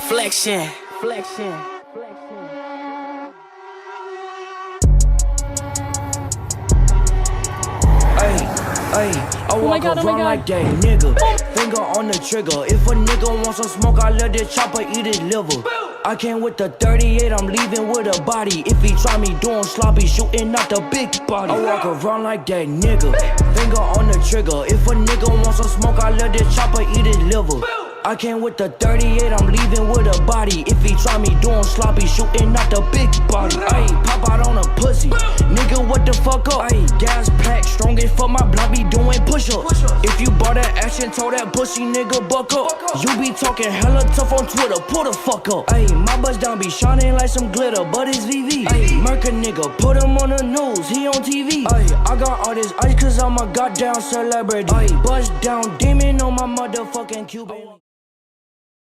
Flexion, flexion. I walk around like that nigga. Finger on the trigger. If a nigga wants some smoke, I let this chopper eat his liver. I came with the 38, I'm leaving with a body. If he try me doing sloppy, shooting out the big body. I walk around like that nigga. Finger on the trigger. If a nigga wants some smoke, I let this chopper eat his liver. I came with the 38, I'm leaving with a body. If he try me doing sloppy, shooting out the big body. Ayy, pop out on a pussy. Nigga, what the fuck up? Ayy, gas pack, strong as fuck, my block be doing push-ups. If you bought that action, told that pussy nigga buck up. You be talking hella tough on Twitter, pull the fuck up. Ayy, my bust down be shining like some glitter, but it's VV. Ayy, murk a nigga, put him on the news, he on TV. Ayy, I got all this ice cause I'm a goddamn celebrity. Ayy, bust down demon on my motherfucking Cuban.